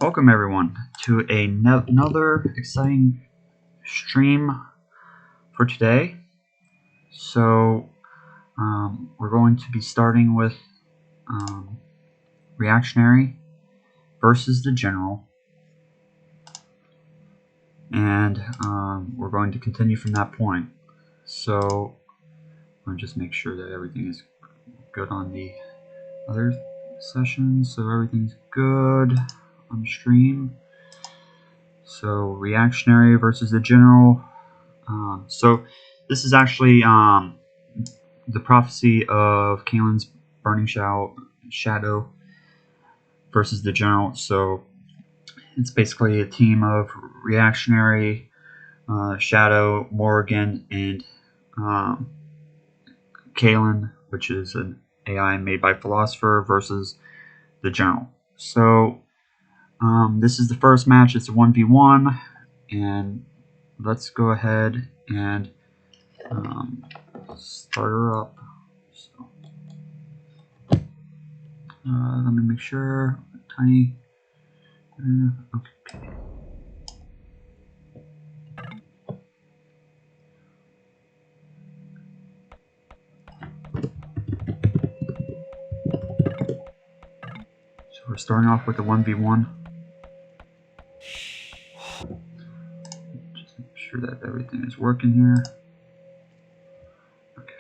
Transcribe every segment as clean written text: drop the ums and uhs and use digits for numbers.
Welcome everyone to another exciting stream for today. So we're going to be starting with Reactionary versus The General, and we're going to continue from that point. So I'll just make sure that everything is good on the other session, so everything's good on stream. So Reactionary versus The General. So this is actually the prophecy of Calynn's burning shadow versus The General. So it's basically a team of Reactionary, Shadow, Morrigan, and Calynn, which is an AI made by Philosopher, versus The General. So this is the first match. It's a 1v1, and let's go ahead and start her up. So let me make sure. Tiny. Okay. So we're starting off with a 1v1. Just make sure that everything is working here. Okay.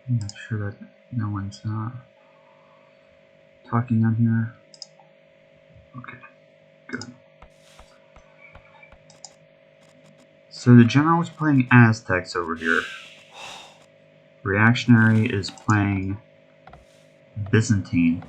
Make sure that no one's talking on here. Okay, good. So The General is playing Aztecs over here. Reactionary is playing Byzantine.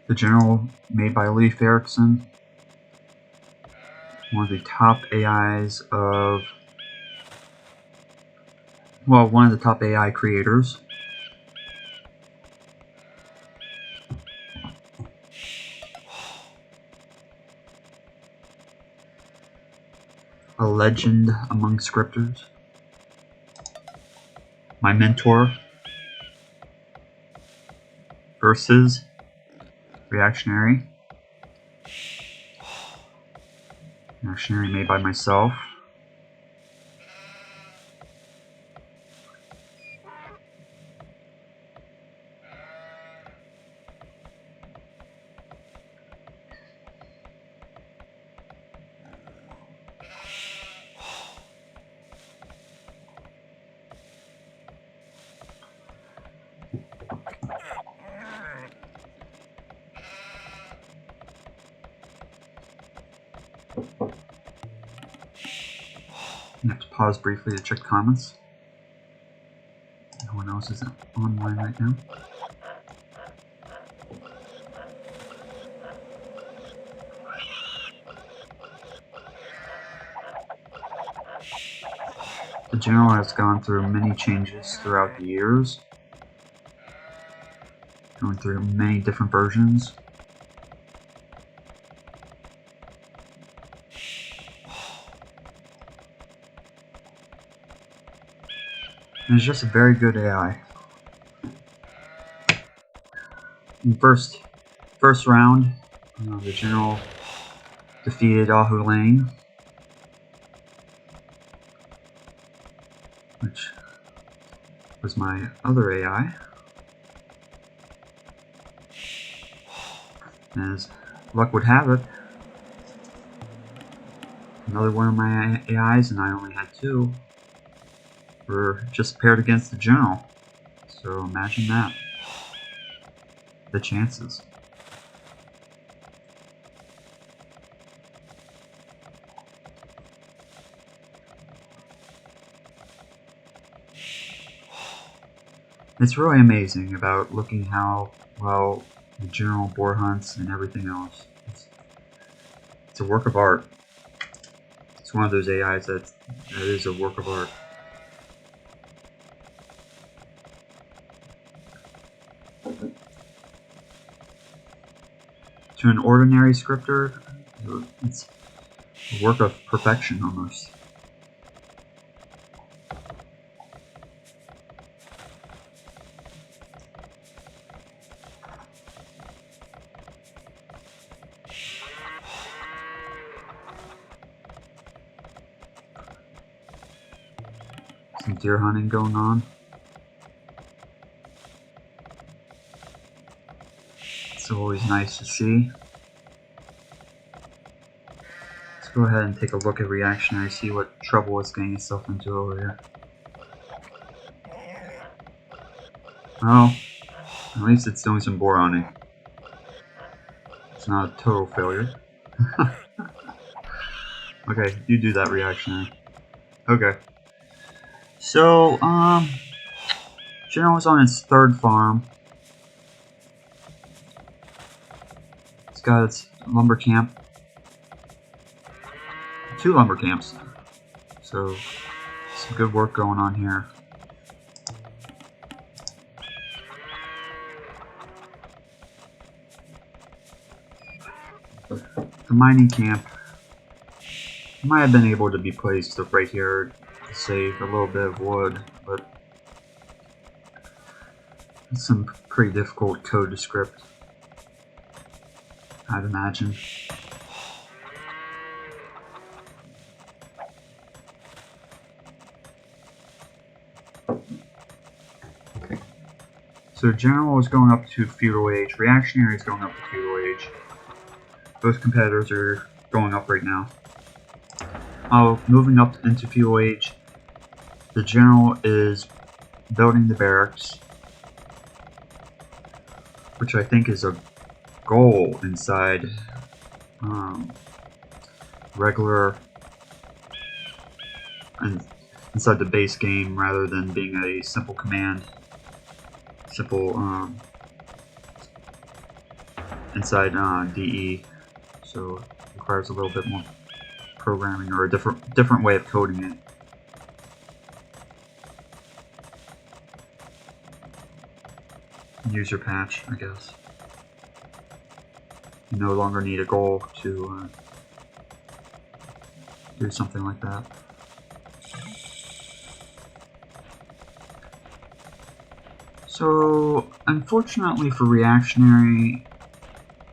The General, made by Leif, Ericson, one of the top AIs of, well, one of the top AI creators. A legend among scripters. My mentor versus Reactionary. Reactionary made by myself. I have to pause briefly to check comments. No one else is online right now. The General has gone through many changes throughout the years, going through many different versions. And it's just a very good AI. In the first round, the General defeated Lane, which was my other AI. As luck would have it, another one of my AIs, and I only had two, were just paired against the General. So imagine that. The chances. It's really amazing about looking how well the general boar hunts and everything else. It's a work of art. It's one of those AIs that is a work of art. To an ordinary scripter, it's a work of perfection almost. Some deer hunting going on. It's always nice to see. Let's go ahead and take a look at Reactionary, see what trouble it's getting itself into over here. Oh, at least it's doing some boar hunting. It's not a total failure. Okay, you do that, Reactionary. Okay. So, General's on its third farm. It's got its lumber camp. 2 lumber camps. So, some good work going on here. The mining camp might have been able to be placed right here to save a little bit of wood, but it's some pretty difficult code to script, I'd imagine. So General is going up to feudal age, Reactionary is going up to feudal age. Both competitors are going up right now. Moving up into feudal age, the General is building the barracks, which I think is a goal inside regular and inside the base game, rather than being a simple command, inside DE. So it requires a little bit more programming, or a different way of coding it. User patch, I guess. You no longer need a goal to do something like that. So, unfortunately for Reactionary,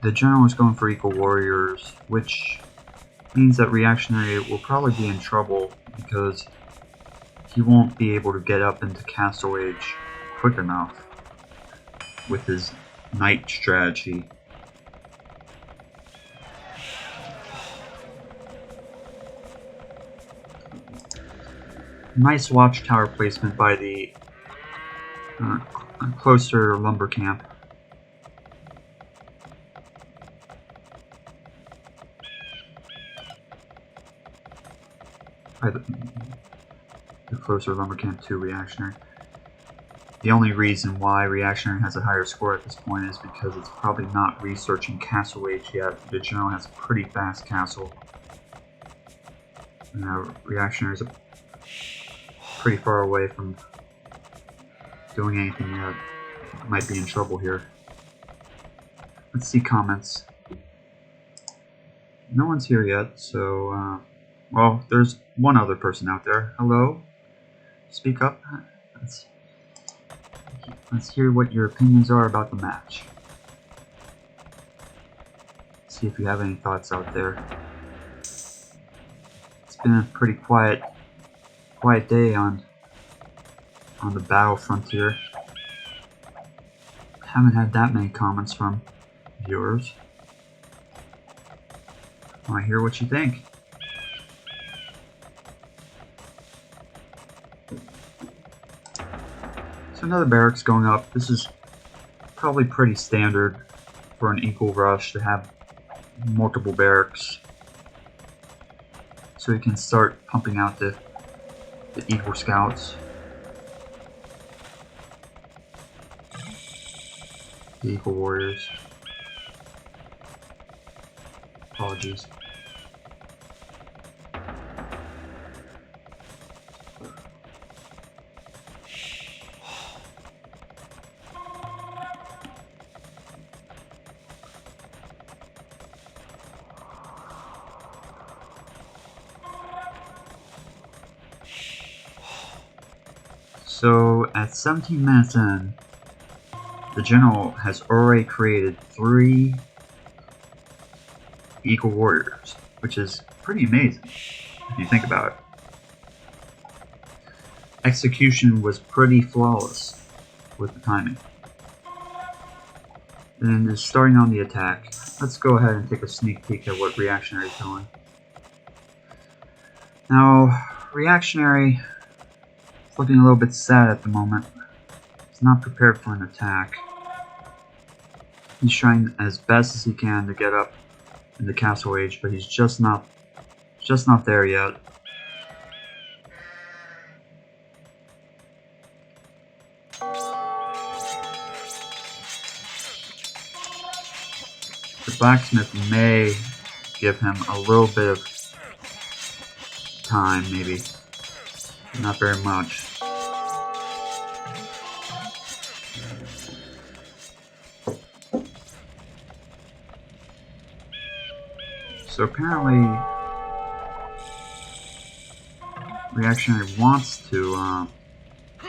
the General is going for equal warriors, which means that Reactionary will probably be in trouble because he won't be able to get up into Castle Age quick enough with his knight strategy. Nice watchtower placement by the closer lumber camp. By the closer lumber camp to Reactionary. The only reason why Reactionary has a higher score at this point is because it's probably not researching Castle Age yet. The General has a pretty fast castle. Reactionary is pretty far away from doing anything yet. Might be in trouble here. Let's see comments. No one's here yet, so, well, there's one other person out there. Hello? Speak up. Let's hear what your opinions are about the match. See if you have any thoughts out there. It's been a pretty quiet day on the battle frontier. Haven't had that many comments from viewers. I want to hear what you think. So another barracks going up. This is probably pretty standard for an equal rush to have multiple barracks, so you can start pumping out the equal scouts. The Equal Warriors. Apologies. So, at 17 minutes in, the General has already created 3 Equal Warriors, which is pretty amazing, if you think about it. Execution was pretty flawless with the timing. And is starting on the attack. Let's go ahead and take a sneak peek at what Reactionary is doing. Now, Reactionary is looking a little bit sad at the moment. He's not prepared for an attack. He's trying as best as he can to get up in the Castle Age, but he's just not there yet. The blacksmith may give him a little bit of time, maybe. Not very much. So apparently, Reactionary wants to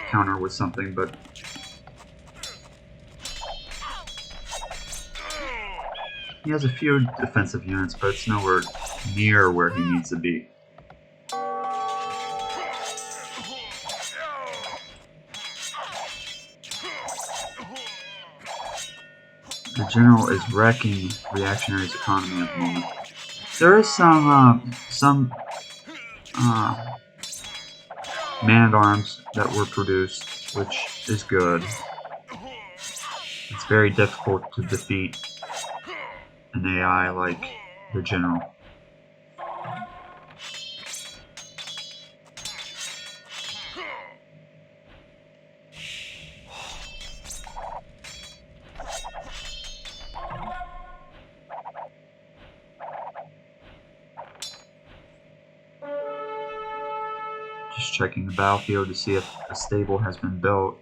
counter with something, but he has a few defensive units, but it's nowhere near where he needs to be. The General is wrecking Reactionary's economy at the moment. There is some man-at-arms that were produced, which is good. It's very difficult to defeat an AI like the General. Just checking the battlefield to see if a stable has been built.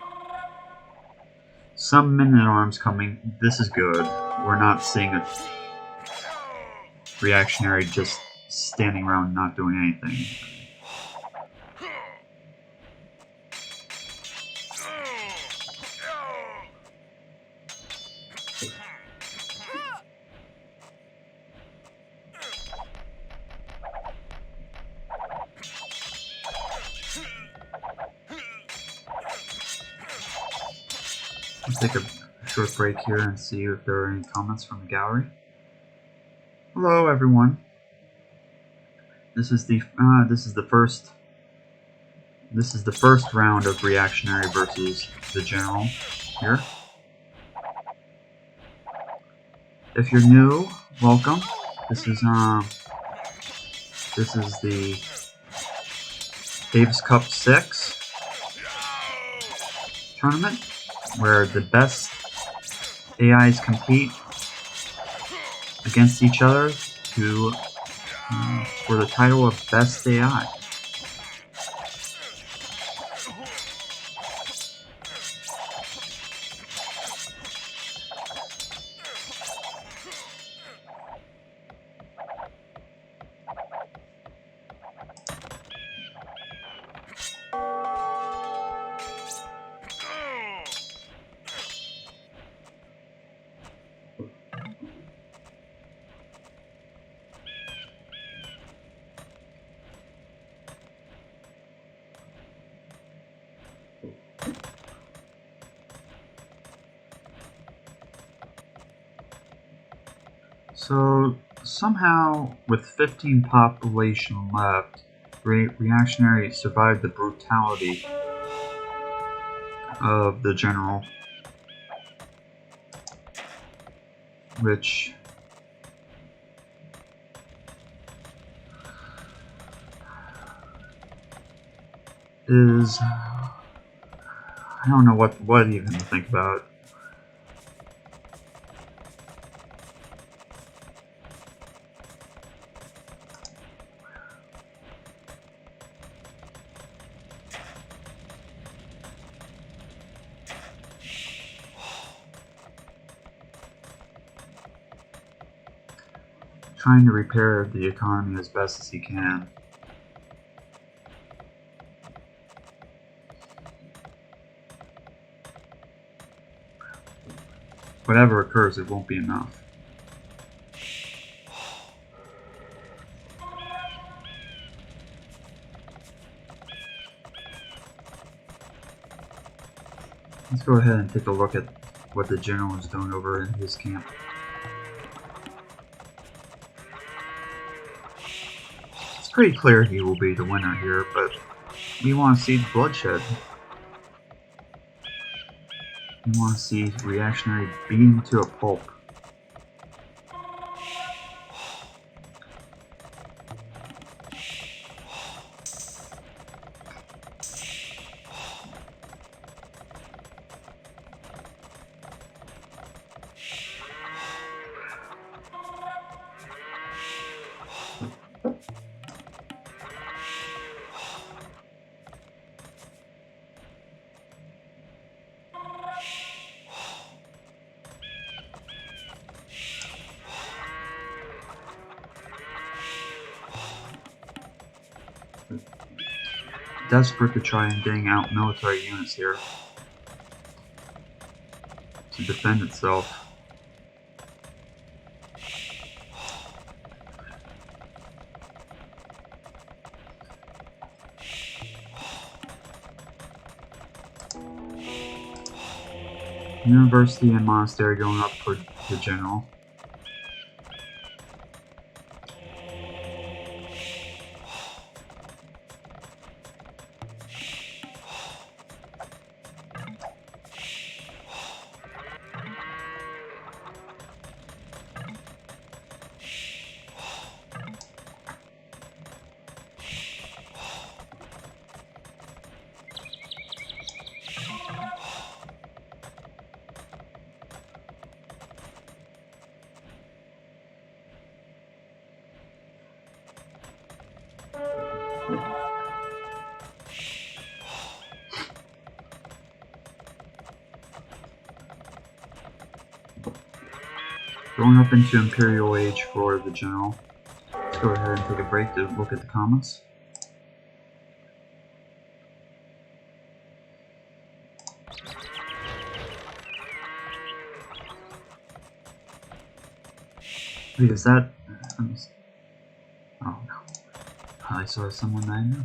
Some men-at-arms coming. This is good. We're not seeing a Reactionary just standing around not doing anything. Let's take a short break here and see if there are any comments from the gallery. Hello, everyone. This is the first round of Reactionary versus the General here. If you're new, welcome. This is the Davis Cup 6 tournament, where the best AIs compete against each other for the title of Best AI. So, somehow, with 15 population left, Reactionary survived the brutality of the General, which is, I don't know what even to think about. trying to repair the economy as best as he can. Whatever occurs, it won't be enough. Let's go ahead and take a look at what the general is doing over in his camp. It's pretty clear he will be the winner here, but we want to see bloodshed. We want to see Reactionary beaten to a pulp. Desperate to try and getting out military units here to defend itself. University and monastery going up for the general. Going up into Imperial Age for the general. Let's go ahead and take a break to look at the comments. Wait, is that... Oh no. I saw someone that I knew.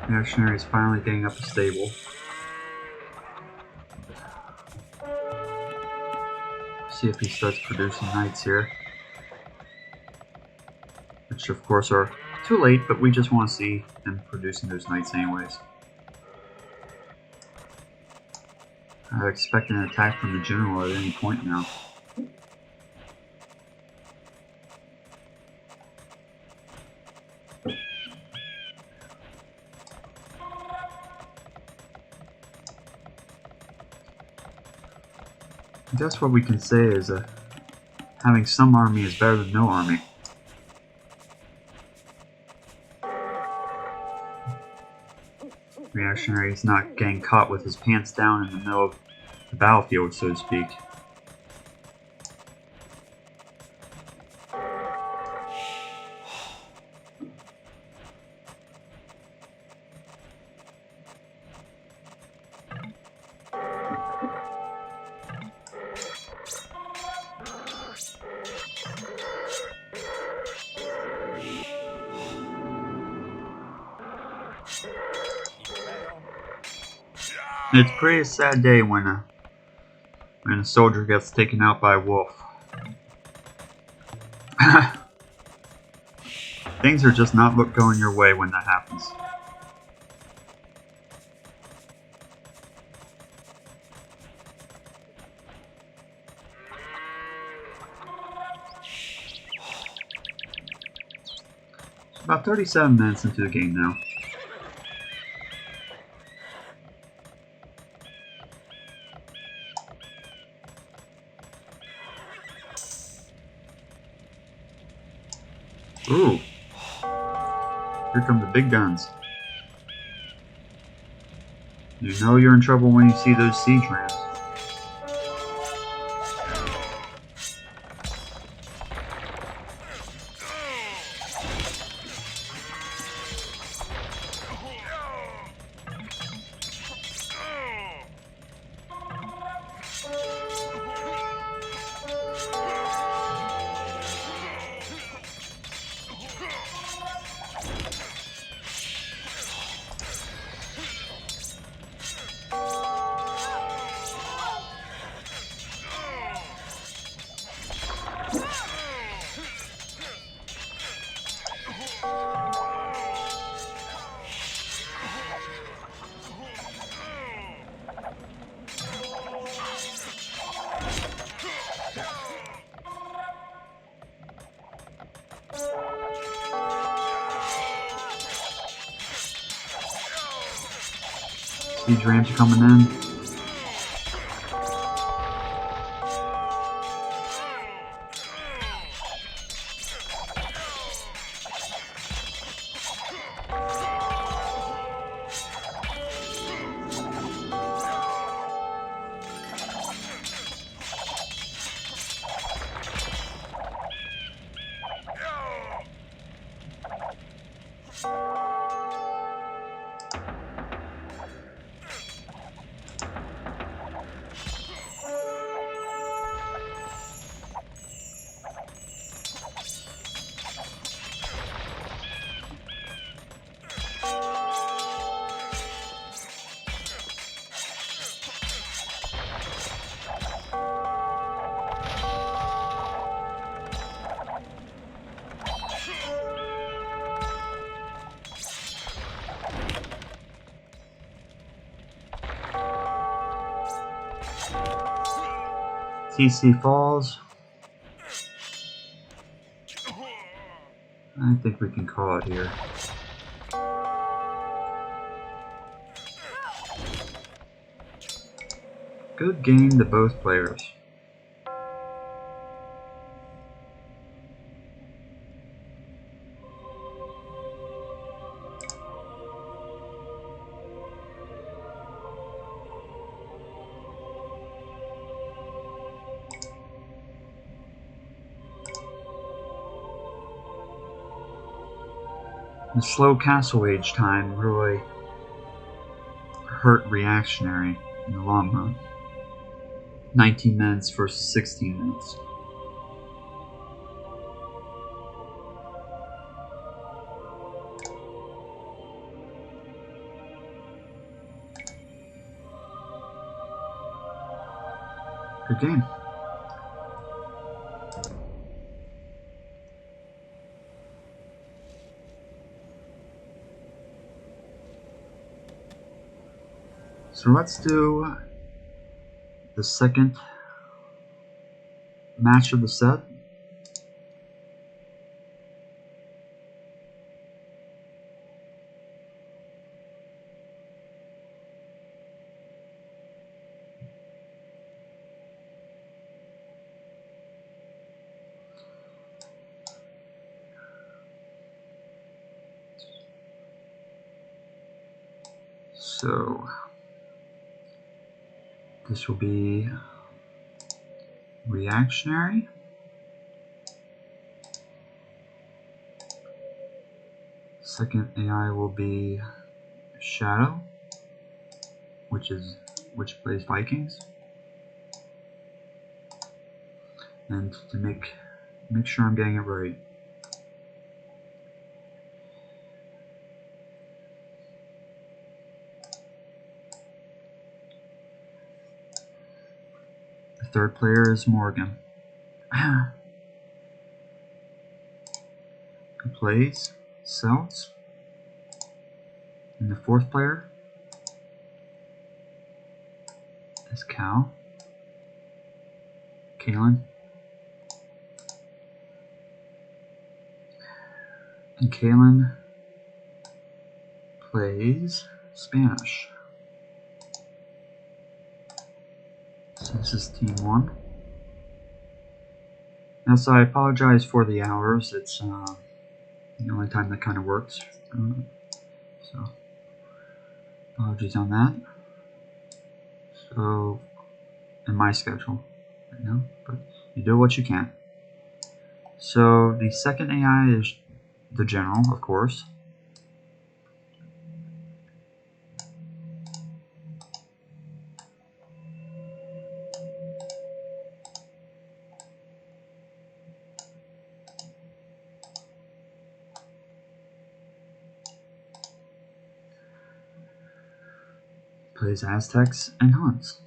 Reactionary is finally getting up a stable. See if he starts producing knights here. Which of course are too late, but we just want to see him producing those knights anyways. I expect an attack from the general at any point now. I guess what we can say is having some army is better than no army. Reactionary is not getting caught with his pants down in the middle of the battlefield, so to speak. It's a pretty sad day when a soldier gets taken out by a wolf. Things are just not going your way when that happens. It's about 37 minutes into the game now. Ooh. Here come the big guns. You know you're in trouble when you see those siege rams. Siege rams are coming in. TC falls. I think we can call it here. Good game to both players. The slow castle age time really hurt Reactionary in the long run. 19 minutes versus 16 minutes. Good game. So let's do the second match of the set. So this will be Reactionary. Second AI will be Shadow, which plays Vikings. And to make sure I'm getting it right, third player is Morrigan. Who plays Celts. And the fourth player is Calynn. And Calynn plays Spanish. So this is team 1. Now, so I apologize for the hours. It's the only time that kind of works. So apologies on that. So, in my schedule right now, but you do what you can. So the second AI is the General, of course. Plays Aztecs and Huns.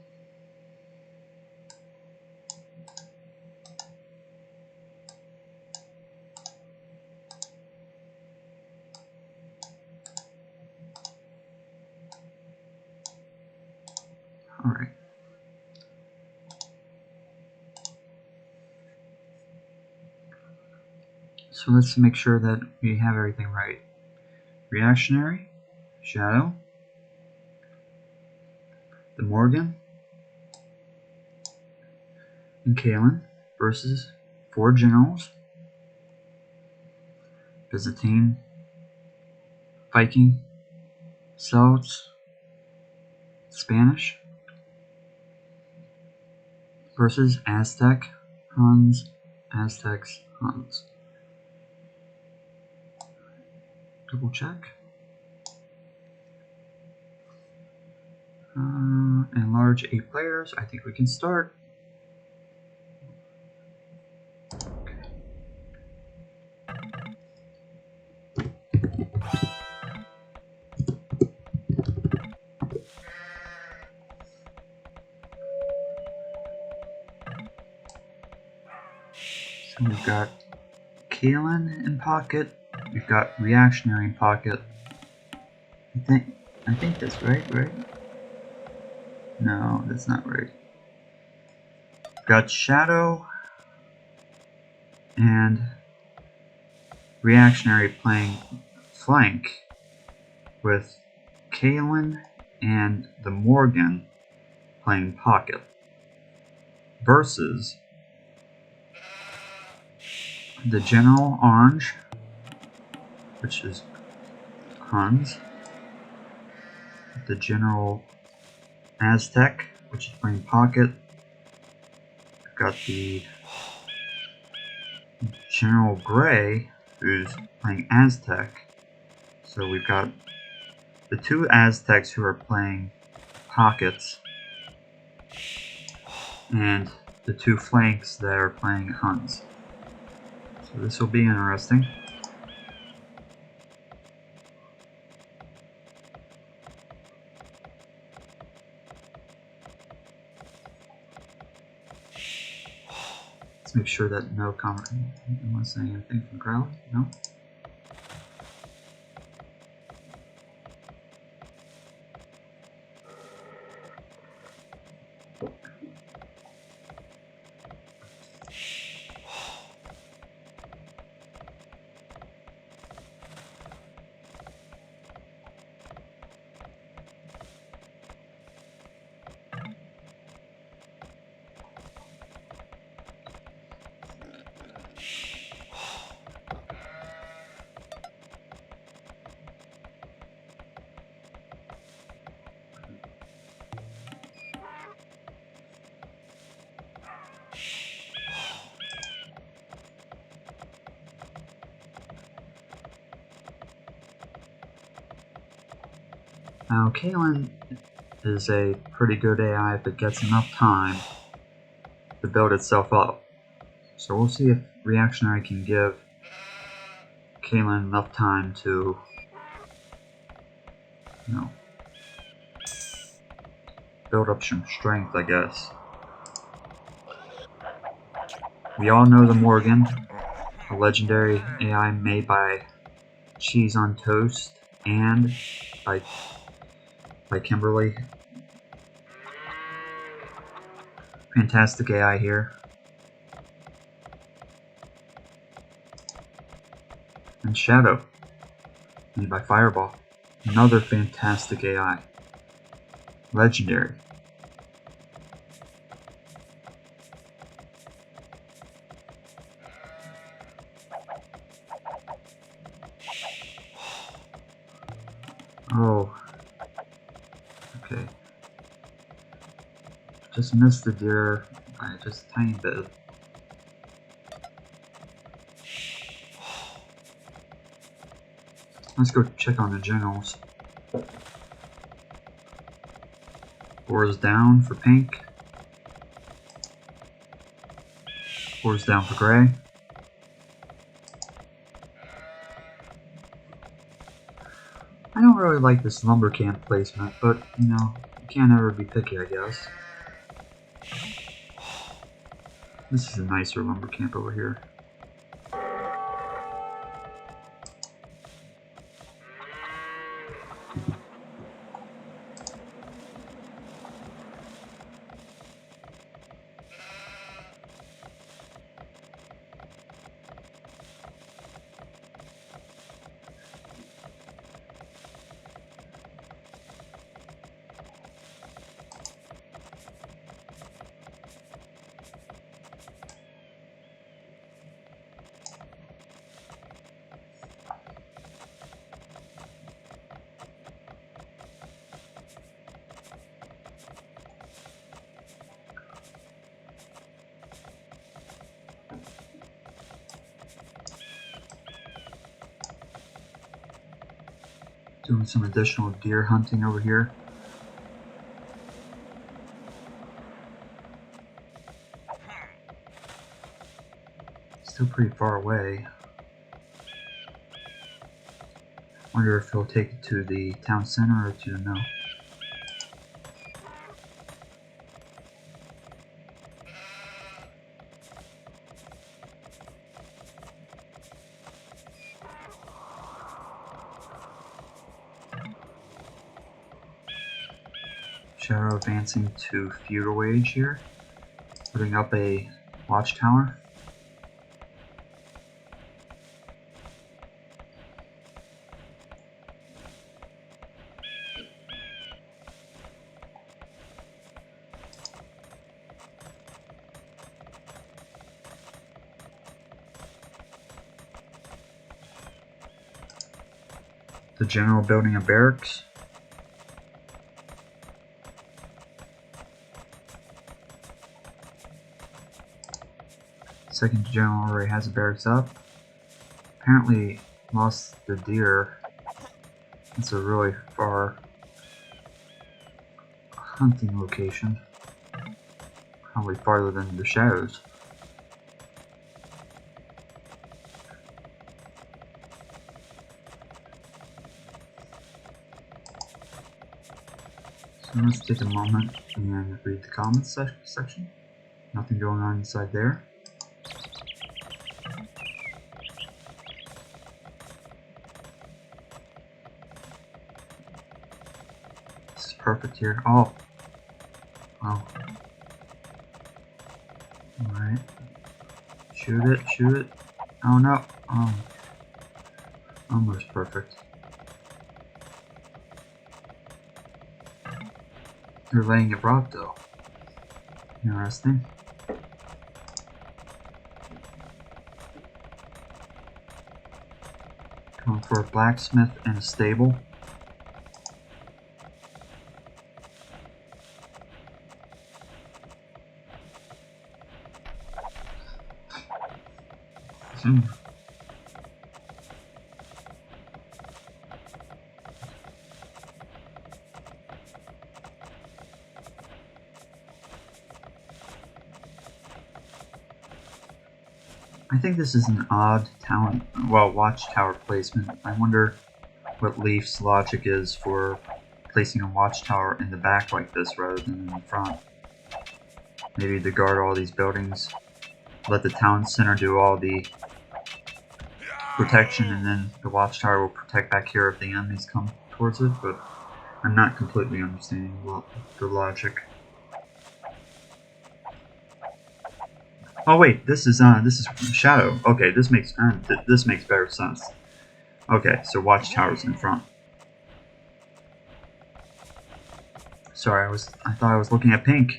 Alright. So let's make sure that we have everything right. Reactionary, Shadow, the Morrigan, and Calynn versus 4 generals. Byzantine, Viking, Celts, Spanish versus Aztec, Huns, Aztecs, Huns. Double check. And large 8 players. I think we can start. Okay. So we've got Calynn in pocket. We've got Reactionary in pocket. I think that's right? No, that's not right. We've got Shadow and Reactionary playing flank with Calynn and the Morrigan playing pocket versus the General Orange, which is Huns, the General Aztec, which is playing pocket. We've got the General Gray, who's playing Aztec. So we've got the 2 Aztecs who are playing pockets, and the 2 flanks that are playing Huns. So this will be interesting. Let's make sure that no comment. Anyone saying anything from the crowd? No? Now, Calynn is a pretty good AI if it gets enough time to build itself up. So we'll see if Reactionary can give Calynn enough time to, you know, build up some strength, I guess. We all know the Morrigan, a legendary AI made by Cheese on Toast and by Kimberly. Fantastic AI here. And Shadow, made by Fireball. Another fantastic AI. Legendary. Oh. Okay. Just missed the deer by just a tiny bit. Let's go check on the generals. 4 is down for pink. 4 is down for gray. I don't really like this lumber camp placement, but you know, you can't ever be picky, I guess. This is a nicer lumber camp over here. Doing some additional deer hunting over here. Still pretty far away. Wonder if he'll take it to the town center or to the mill. Shadow advancing to feudal wage here, putting up a watchtower. The general building a barracks. Second general already has a barracks up. Apparently lost the deer. It's a really far hunting location. Probably farther than the shadows. So let's take a moment and read the comments section. Nothing going on inside there. Perfect here. Oh. Alright. Shoot it, shoot it. Oh no. Oh. Almost perfect. They're laying it broad though. Interesting. Going for a blacksmith and a stable. I think this is an odd watchtower placement. I wonder what Leif's logic is for placing a watchtower in the back like this rather than in the front. Maybe to guard all these buildings let the town center do all the protection, and then the watchtower will protect back here if the enemies come towards it, but I'm not completely understanding the logic. Oh wait, this is Shadow. Okay, this makes better sense. Okay, so watchtower's in front. Sorry, I thought I was looking at pink.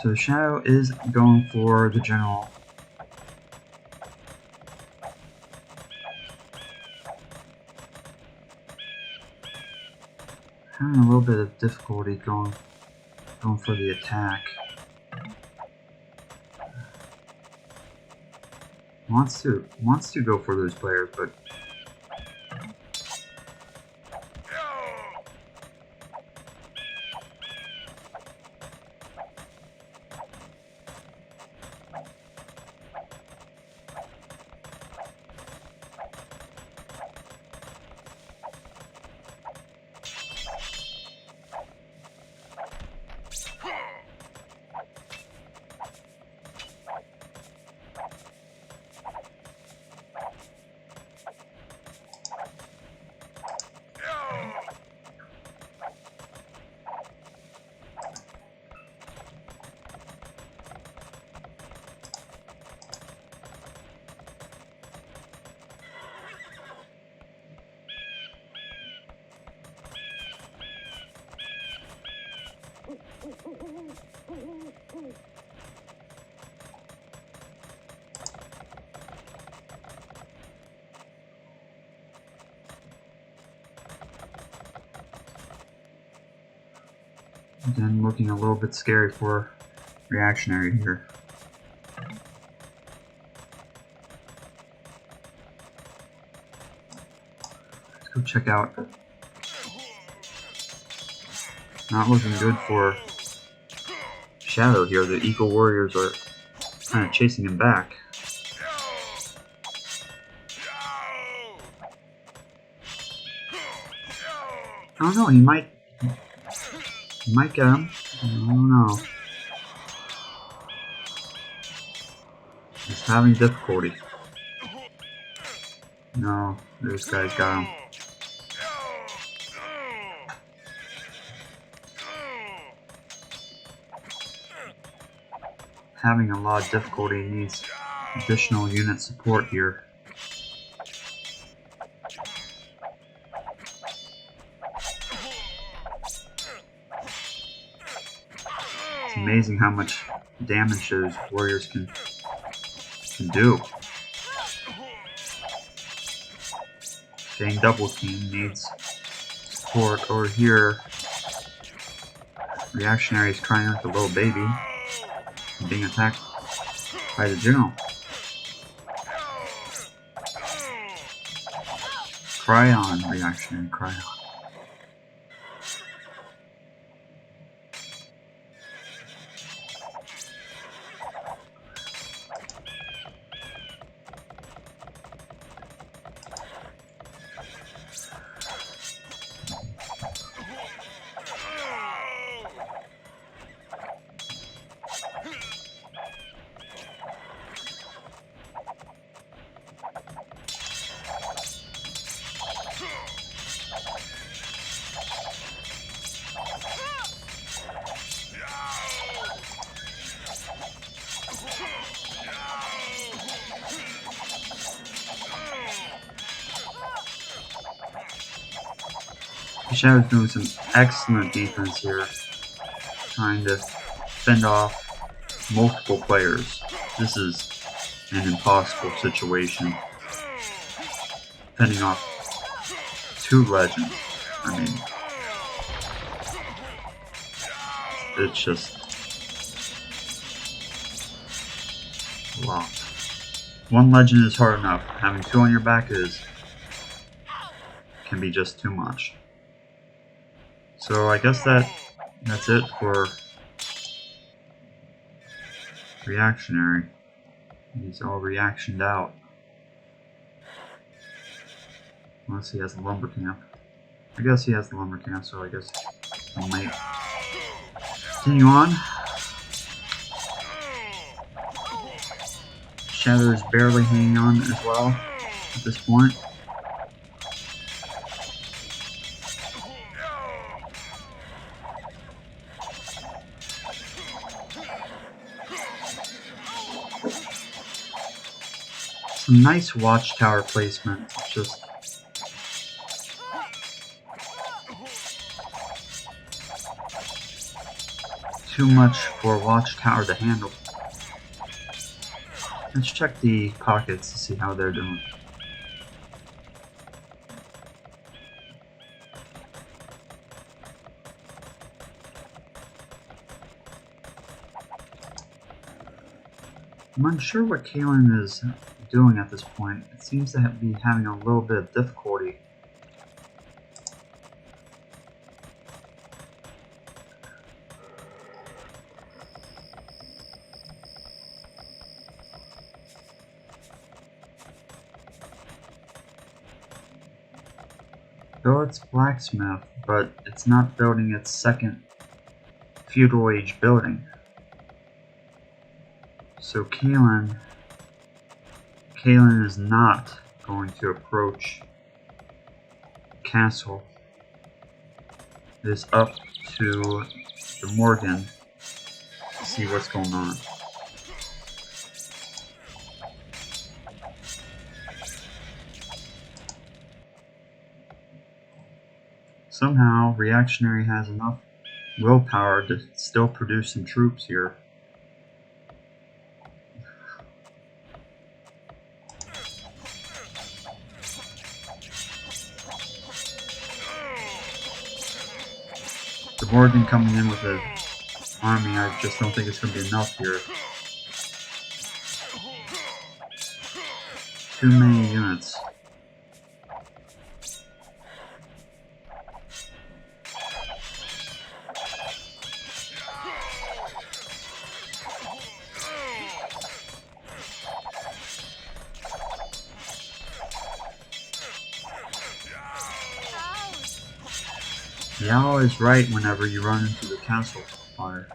So Shadow is going for the general. Having a little bit of difficulty going for the attack. Wants to go for those players, but again looking a little bit scary for Reactionary here. Let's go check out. Not looking good for Shadow here. The Eagle Warriors are kind of chasing him back. I don't know, he might get him. I don't know. He's having difficulty. No, those guys got him. Having a lot of difficulty, needs additional unit support here. It's amazing how much damage those warriors can do. Getting double team needs support over here. Reactionary is crying like a little baby, being attacked by the general. Cry on, Reactionary, cry on. Shadow's doing some excellent defense here, trying to fend off multiple players. This is an impossible situation. Fending off two legends. I mean, it's just a lot. One legend is hard enough. Having two on your back can be just too much. So I guess that's it for Reactionary. He's all reactioned out. Unless he has the lumber camp. I guess he has the lumber camp, so I guess I might continue on. Shadow is barely hanging on as well at this point. Some nice watchtower placement, just too much for watchtower to handle. Let's check the pockets to see how they're doing. I'm unsure what Calynn is doing at this point. It seems to be having a little bit of difficulty. Though it's blacksmith, but it's not building its second feudal age building. So Calynn is not going to approach castle. It is up to the Morrigan to see what's going on. Somehow, Reactionary has enough willpower to still produce some troops here. The Morrigan coming in with an army, I just don't think it's going to be enough here. Too many units. Yao is right whenever you run into the castle fire.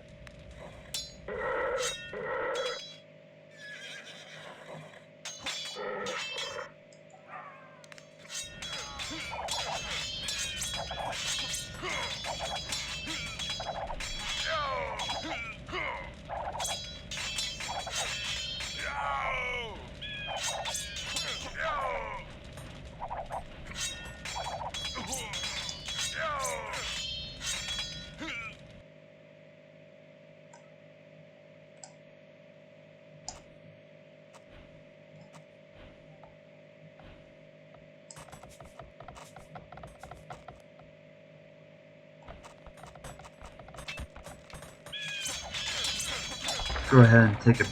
Go ahead and take a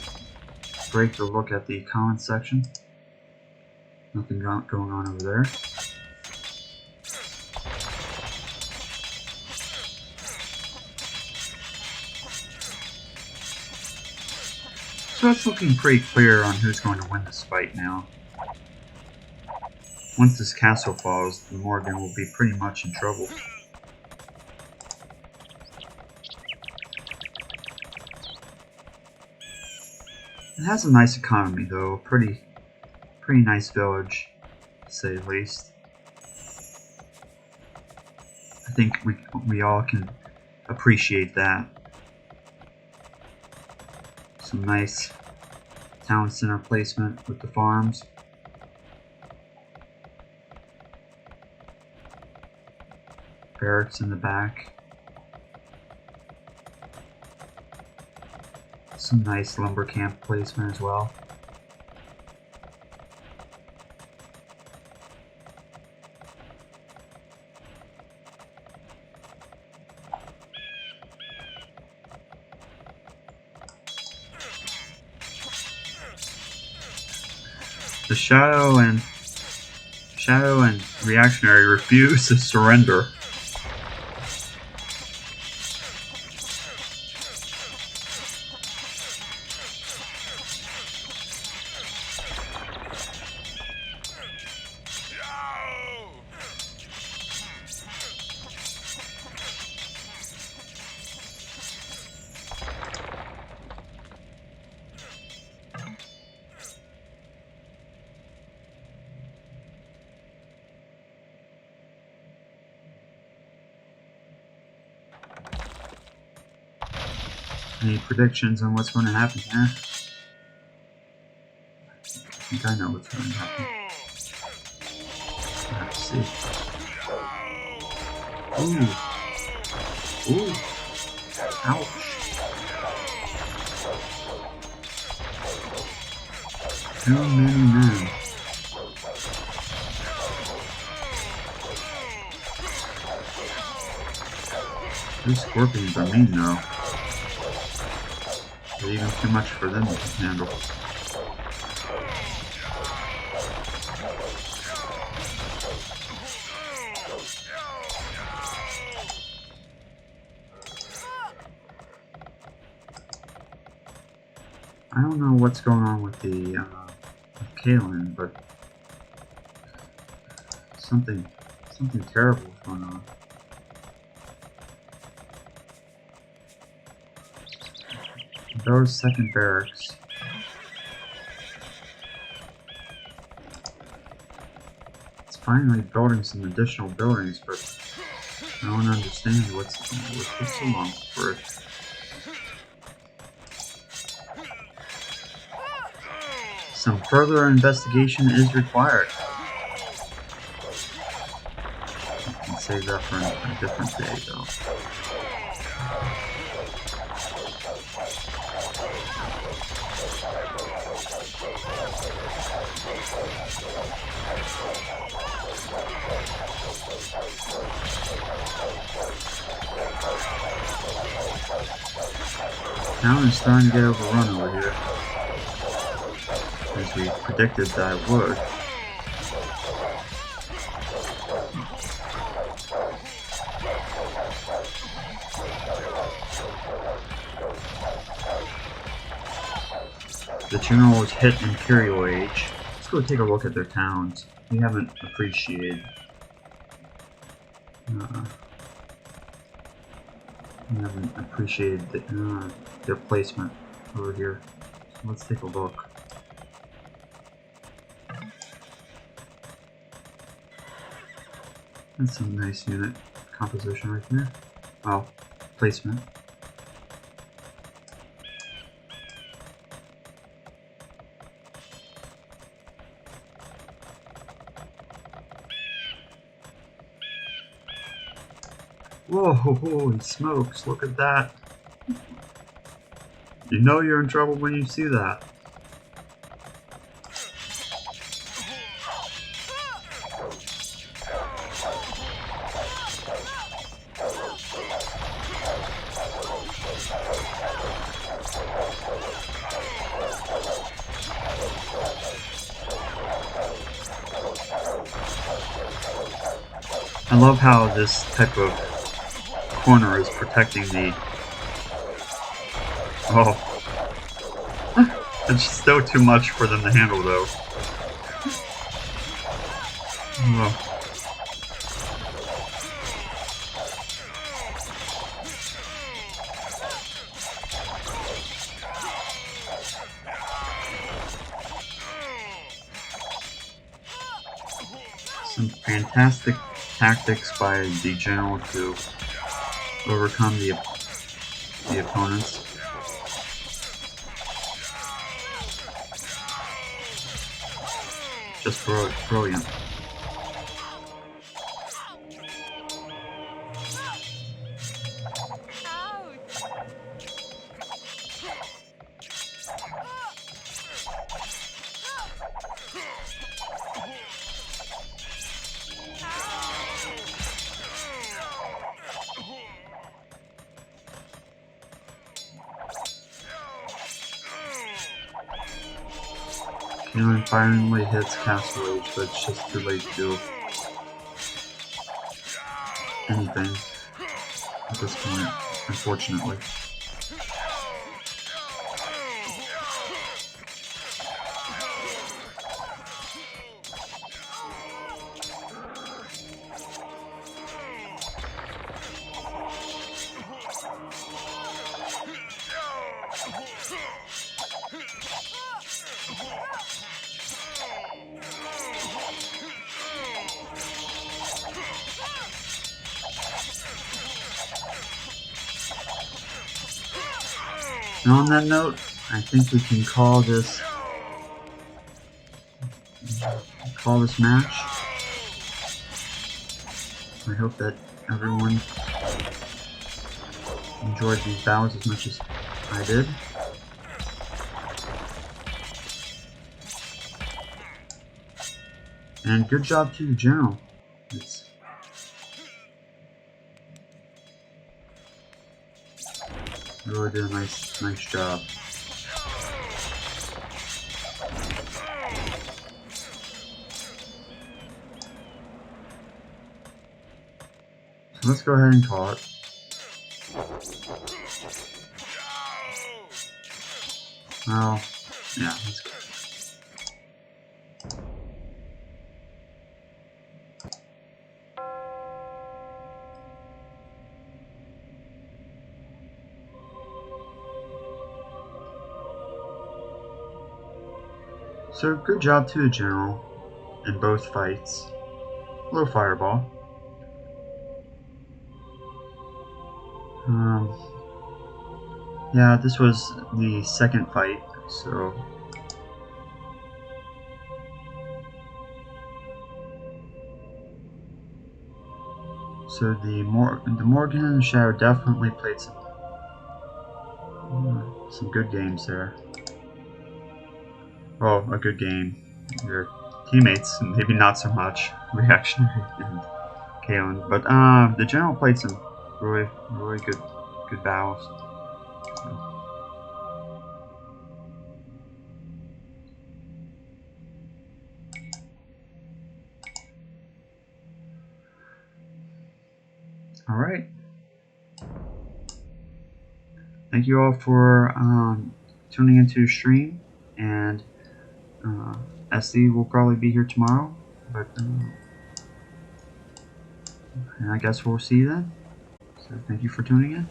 break to look at the comments section. Nothing going on over there. So it's looking pretty clear on who's going to win this fight now. Once this castle falls, the Morrigan will be pretty much in trouble. It has a nice economy though, pretty nice village, to say the least. I think we all can appreciate that. Some nice town center placement with the farms. Barracks in the back. Some nice lumber camp placement as well. The Shadow and Reactionary refuse to surrender. Any predictions on what's going to happen here? I think I know what's going to happen. Let's see. Ooh. Ooh. Ouch. Too many men. These scorpions are mean though. They're even too much for them to handle. I don't know what's going on with the with Kalynn, but something terrible is going on. Those second barracks. It's finally building some additional buildings, but I don't understand what took so long for it. Some further investigation is required. I can save that for a different day, though. Town is starting to get overrun over here, as we predicted that it would. The general was hit Imperial Age. Let's go take a look at their towns. We haven't appreciated. Their placement over here. So let's take a look. That's some nice unit composition right there. Well, placement. Whoa, holy smokes, look at that. You know you're in trouble when you see that. I love how this type of corner is protecting the... Oh. It's still too much for them to handle, though. Oh. Some fantastic tactics by the general to overcome the opponents. Just brilliant. Kalynn finally hits Castle Age, but it's just too late to do anything at this point, unfortunately. And on that note, I think we can call this match. I hope that everyone enjoyed these battles as much as I did. And good job to the General. It's really did a nice job. So let's go ahead and call it. Well, yeah, let's go. So good job to the General in both fights. Hello, Fireball. Yeah, this was the second fight, so the Morrigan and the Shadow definitely played some good games there. Well, a good game. Their teammates, maybe not so much, Reactionary and Calynn, but the General played some really good battles. So. All right. Thank you all for tuning into the stream, and Esty will probably be here tomorrow, but and I guess we'll see you then. So thank you for tuning in.